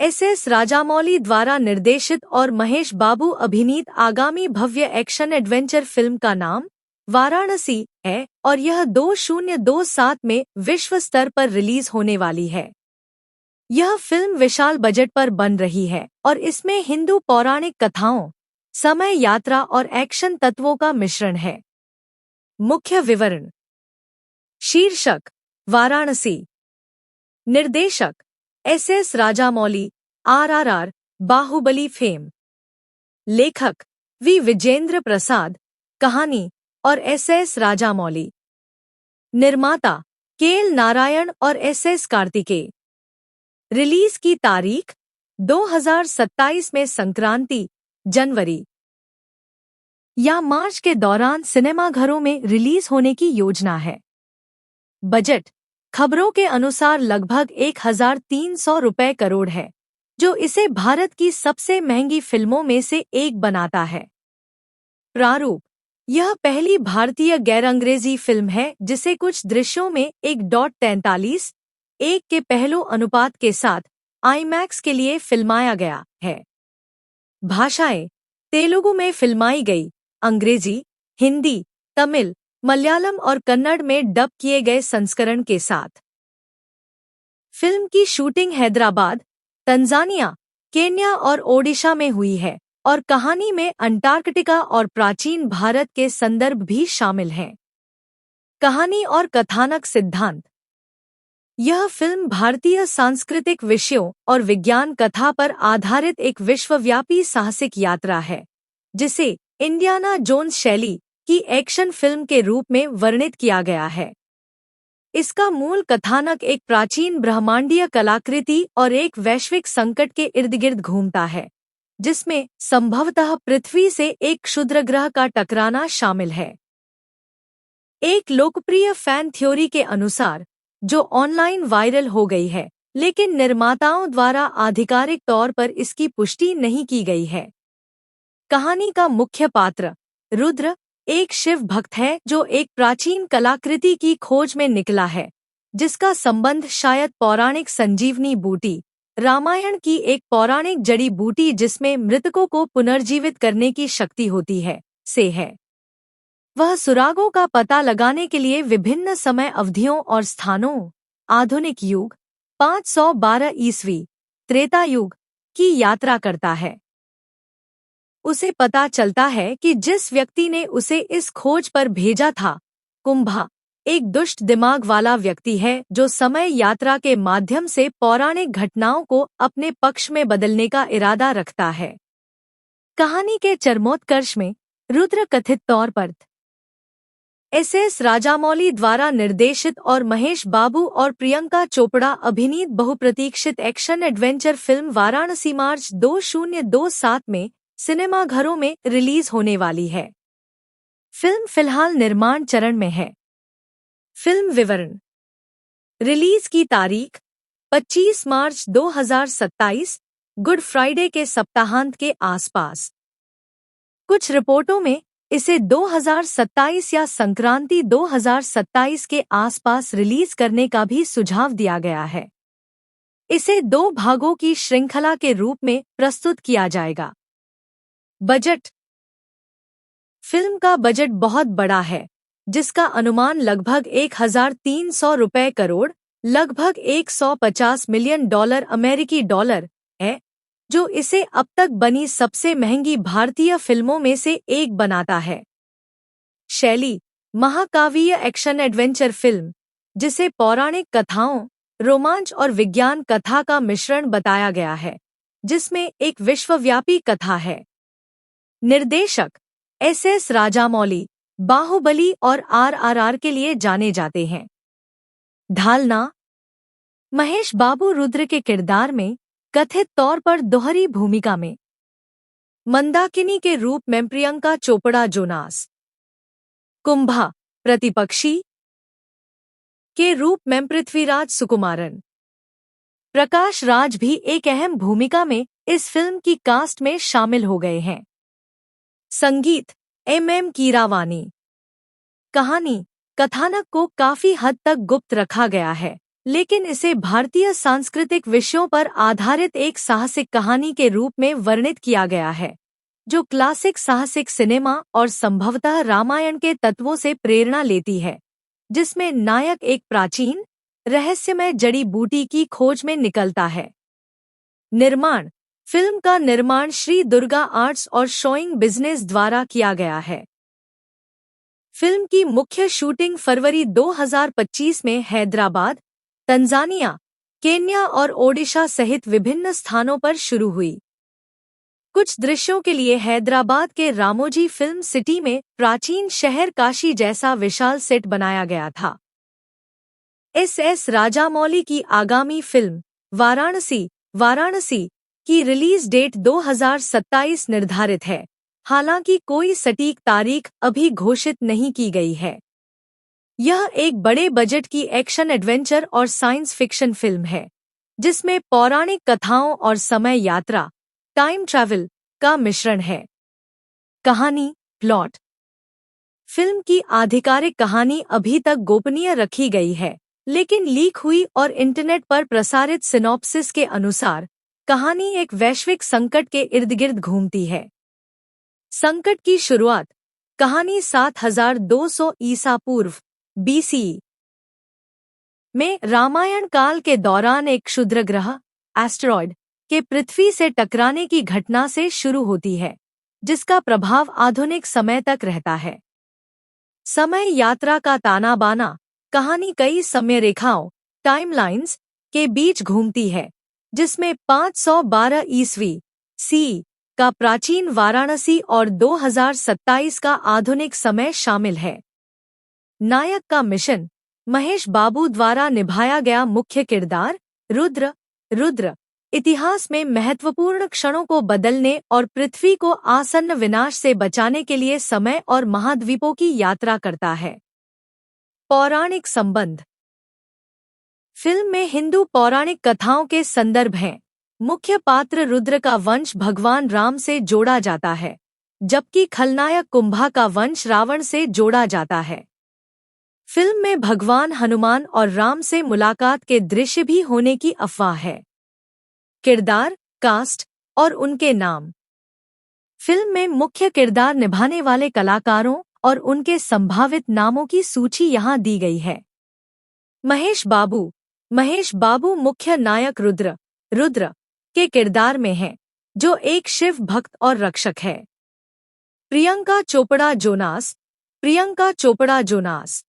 S Rajamouli द्वारा निर्देशित और महेश बाबू अभिनीत आगामी भव्य एक्शन एडवेंचर फिल्म का नाम वाराणसी है और यह 2027 में विश्व स्तर पर रिलीज होने वाली है। यह फिल्म विशाल बजट पर बन रही है और इसमें हिंदू पौराणिक कथाओं, समय यात्रा और एक्शन तत्वों का मिश्रण है। मुख्य विवरण। शीर्षक वाराणसी। निर्देशक S Rajamouli, RRR, Baahubali fame. लेखक वी विजेंद्र प्रसाद। कहानी और एस राजामौली। निर्माता KL नारायण और एस कार्तिकेय। रिलीज की तारीख 2027 में संक्रांति, जनवरी या मार्च के दौरान सिनेमाघरों में रिलीज होने की योजना है। बजट खबरों के अनुसार लगभग 1300 रुपए करोड़ है, जो इसे भारत की सबसे महंगी फिल्मों में से एक बनाता है। प्रारूप। यह पहली भारतीय गैर अंग्रेजी फिल्म है जिसे कुछ दृश्यों में 1:43:1 के पहलू अनुपात के साथ IMAX के लिए फिल्माया गया है। भाषाएं। तेलुगु में फिल्माई गई, अंग्रेजी, हिंदी, तमिल, मलयालम और कन्नड़ में डब किए गए संस्करण के साथ। फिल्म की शूटिंग हैदराबाद, तंजानिया, केन्या और ओडिशा में हुई है और कहानी में अंटार्कटिका और प्राचीन भारत के संदर्भ भी शामिल हैं। कहानी और कथानक सिद्धांत। यह फिल्म भारतीय सांस्कृतिक विषयों और विज्ञान कथा पर आधारित एक विश्वव्यापी साहसिक यात्रा है, जिसे इंडियाना जोन्स शैली की एक्शन फिल्म के रूप में वर्णित किया गया है। इसका मूल कथानक एक प्राचीन ब्रह्मांडीय कलाकृति और एक वैश्विक संकट के इर्द-गिर्द घूमता है, जिसमें संभवतः पृथ्वी से एक क्षुद्र ग्रह का टकराना शामिल है। एक लोकप्रिय फैन थ्योरी के अनुसार, जो ऑनलाइन वायरल हो गई है, लेकिन निर्माताओं द्वारा आधिकारिक तौर पर इसकी पुष्टि नहीं की गई है। कहानी का मुख्य पात्र रुद्र एक शिव भक्त है जो एक प्राचीन कलाकृति की खोज में निकला है, जिसका संबंध शायद पौराणिक संजीवनी बूटी, रामायण की एक पौराणिक जड़ी बूटी जिसमें मृतकों को पुनर्जीवित करने की शक्ति होती है, से है। वह सुरागों का पता लगाने के लिए विभिन्न समय अवधियों और स्थानों, आधुनिक युग 512 ईस्वी, त्रेता युग की यात्रा करता है। उसे पता चलता है कि जिस व्यक्ति ने उसे इस खोज पर भेजा था, कुंभा, एक दुष्ट दिमाग वाला व्यक्ति है जो समय यात्रा के माध्यम से पौराणिक घटनाओं को अपने पक्ष में बदलने का इरादा रखता है। कहानी के चरमोत्कर्ष में रुद्र कथित तौर पर एस राजामौली द्वारा निर्देशित और महेश बाबू और प्रियंका चोपड़ा अभिनीत बहुप्रतीक्षित एक्शन एडवेंचर फिल्म वाराणसी मार्च 2027 में सिनेमाघरों में रिलीज होने वाली है। फिल्म फिलहाल निर्माण चरण में है। फिल्म विवरण। रिलीज की तारीख 25 मार्च 2027, गुड फ्राइडे के सप्ताहांत के आसपास। कुछ रिपोर्टों में इसे 2027 या संक्रांति 2027 के आसपास रिलीज करने का भी सुझाव दिया गया है। इसे 2 भागों की श्रृंखला के रूप में प्रस्तुत किया जाएगा। बजट। फिल्म का बजट बहुत बड़ा है, जिसका अनुमान लगभग 1300 रुपए करोड़, लगभग $150 मिलियन अमेरिकी डॉलर है, जो इसे अब तक बनी सबसे महंगी भारतीय फिल्मों में से एक बनाता है। शैली। महाकाव्य एक्शन एडवेंचर फिल्म, जिसे पौराणिक कथाओं, रोमांच और विज्ञान कथा का मिश्रण बताया गया है, जिसमें एक विश्वव्यापी कथा है। निर्देशक एस राजामौली, बाहुबली और RRR के लिए जाने जाते हैं। ढालना। महेश बाबू रुद्र के किरदार में कथित तौर पर दोहरी भूमिका में, मंदाकिनी के रूप में प्रियंका चोपड़ा जोनास, कुंभा प्रतिपक्षी के रूप में पृथ्वीराज सुकुमारन, प्रकाश राज भी एक अहम भूमिका में इस फिल्म की कास्ट में शामिल हो गए हैं। संगीत MM कीरावानी। कहानी कथानक को काफी हद तक गुप्त रखा गया है, लेकिन इसे भारतीय सांस्कृतिक विषयों पर आधारित एक साहसिक कहानी के रूप में वर्णित किया गया है, जो क्लासिक साहसिक सिनेमा और संभवतः रामायण के तत्वों से प्रेरणा लेती है, जिसमें नायक एक प्राचीन रहस्यमय जड़ी बूटी की खोज में निकलता है। निर्माण। फिल्म का निर्माण श्री दुर्गा आर्ट्स और शोइंग बिजनेस द्वारा किया गया है। फिल्म की मुख्य शूटिंग फरवरी 2025 में हैदराबाद, तंजानिया, केन्या और ओडिशा सहित विभिन्न स्थानों पर शुरू हुई। कुछ दृश्यों के लिए हैदराबाद के रामोजी फिल्म सिटी में प्राचीन शहर काशी जैसा विशाल सेट बनाया गया था। एस राजामौली की आगामी फिल्म वाराणसी की रिलीज डेट 2027 निर्धारित है, हालांकि कोई सटीक तारीख अभी घोषित नहीं की गई है। यह एक बड़े बजट की एक्शन एडवेंचर और साइंस फिक्शन फिल्म है, जिसमें पौराणिक कथाओं और समय यात्रा टाइम ट्रैवल का मिश्रण है। कहानी प्लॉट। फिल्म की आधिकारिक कहानी अभी तक गोपनीय रखी गई है, लेकिन लीक हुई और इंटरनेट पर प्रसारित सिनॉप्सिस के अनुसार कहानी एक वैश्विक संकट के इर्द-गिर्द घूमती है। संकट की शुरुआत। कहानी 7200 ईसा पूर्व BCE में रामायण काल के दौरान एक क्षुद्रग्रह एस्टेरॉयड के पृथ्वी से टकराने की घटना से शुरू होती है, जिसका प्रभाव आधुनिक समय तक रहता है। समय यात्रा का ताना बाना। कहानी कई समय रेखाओं टाइमलाइंस के बीच घूमती है, जिसमें 512 ईस्वी CE का प्राचीन वाराणसी और 2027 का आधुनिक समय शामिल है। नायक का मिशन। महेश बाबू द्वारा निभाया गया मुख्य किरदार रुद्र इतिहास में महत्वपूर्ण क्षणों को बदलने और पृथ्वी को आसन्न विनाश से बचाने के लिए समय और महाद्वीपों की यात्रा करता है। पौराणिक संबंध। फिल्म में हिंदू पौराणिक कथाओं के संदर्भ हैं। मुख्य पात्र रुद्र का वंश भगवान राम से जोड़ा जाता है, जबकि खलनायक कुंभा का वंश रावण से जोड़ा जाता है। फिल्म में भगवान हनुमान और राम से मुलाकात के दृश्य भी होने की अफवाह है। किरदार, कास्ट और उनके नाम। फिल्म में मुख्य किरदार निभाने वाले कलाकारों और उनके संभावित नामों की सूची यहाँ दी गई है। महेश बाबू मुख्य नायक रुद्र के किरदार में हैं, जो एक शिव भक्त और रक्षक है। प्रियंका चोपड़ा जोनास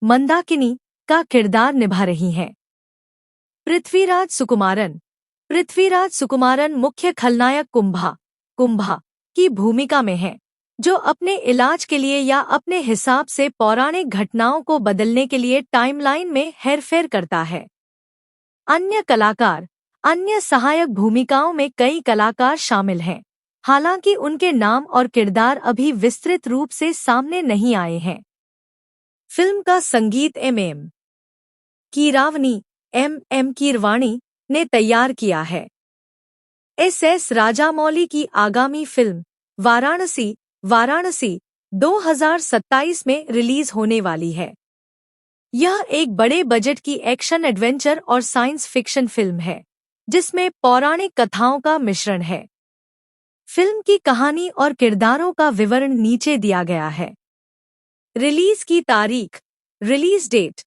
मंदाकिनी का किरदार निभा रही हैं। पृथ्वीराज सुकुमारन मुख्य खलनायक कुंभा की भूमिका में हैं, जो अपने इलाज के लिए या अपने हिसाब से पौराणिक घटनाओं को बदलने के लिए टाइमलाइन में हेरफेर करता है। अन्य सहायक भूमिकाओं में कई कलाकार शामिल हैं, हालांकि उनके नाम और किरदार अभी विस्तृत रूप से सामने नहीं आए हैं। फिल्म का संगीत M.M. कीरवाणी ने तैयार किया है। S. राजामौली की आगामी फिल्म वाराणसी 2027 में रिलीज होने वाली है। यह एक बड़े बजट की एक्शन एडवेंचर और साइंस फिक्शन फिल्म है, जिसमें पौराणिक कथाओं का मिश्रण है। फिल्म की कहानी और किरदारों का विवरण नीचे दिया गया है। रिलीज की तारीख, रिलीज डेट।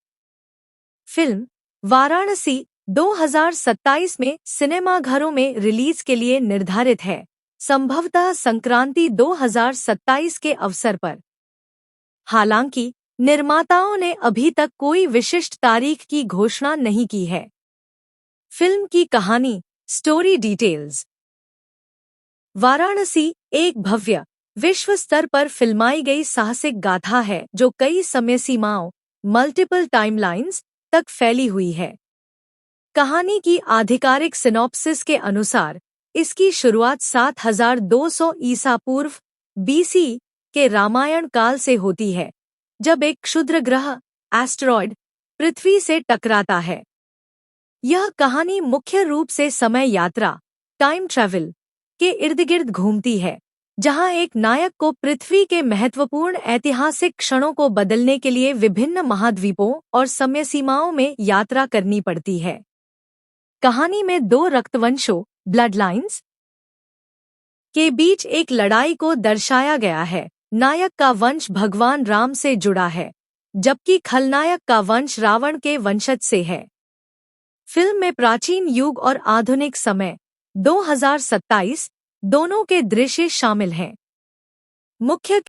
फिल्म वाराणसी 2027 में सिनेमाघरों में रिलीज के लिए निर्धारित है, संभवतः संक्रांति 2027 के अवसर पर। हालांकि निर्माताओं ने अभी तक कोई विशिष्ट तारीख की घोषणा नहीं की है। फिल्म की कहानी, स्टोरी डिटेल्स। वाराणसी एक भव्य, विश्व स्तर पर फिल्माई गई साहसिक गाथा है, जो कई समय सीमाओं मल्टीपल टाइमलाइंस तक फैली हुई है। कहानी की आधिकारिक सिनॉप्सिस के अनुसार इसकी शुरुआत 7200 ईसा पूर्व BC के रामायण काल से होती है, जब एक क्षुद्रग्रह एस्टेरॉयड पृथ्वी से टकराता है। यह कहानी मुख्य रूप से समय यात्रा टाइम ट्रैवल के इर्द-गिर्द घूमती है, जहां एक नायक को पृथ्वी के महत्वपूर्ण ऐतिहासिक क्षणों को बदलने के लिए विभिन्न महाद्वीपों और समय सीमाओं में यात्रा करनी पड़ती है। कहानी में दो रक्तवंशों ब्लड लाइन्स के बीच एक लड़ाई को दर्शाया गया है। नायक का वंश भगवान राम से जुड़ा है, जबकि खलनायक का वंश रावण के वंशज से है। फिल्म में प्राचीन युग और आधुनिक समय 2027 दोनों के दृश्य शामिल हैं। मुख्य